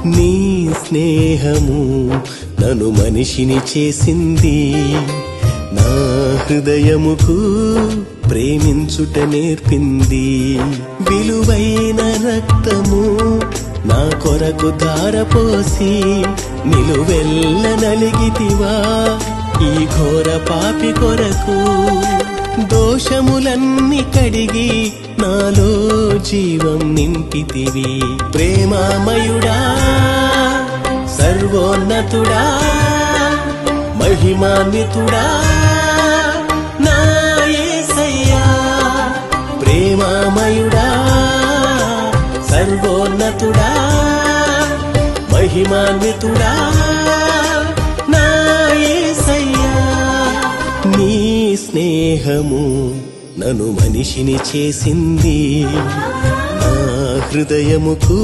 నీ స్నేహము నన్ను మనిషిని చేసింది, నా హృదయముకు ప్రేమించుట నేర్పింది. విలువైన రక్తము నా కొరకు ధారపోసి నిలువెల్ల నలిగితివా ఈ ఘోర పాపి కొరకు. దోషములన్నీ కడిగి నాలో జీవం నింపితివి. ప్రేమామయుడా, సర్వోన్నతుడా, మహిమాన్వితుడా నా యేసయ్యా. ప్రేమామయుడా, సర్వోన్నతుడా, మహిమాన్వితుడా నా యేసయ్యా. నీ స్నేహము నన్ను మనిషిని చేసింది, నా హృదయముకు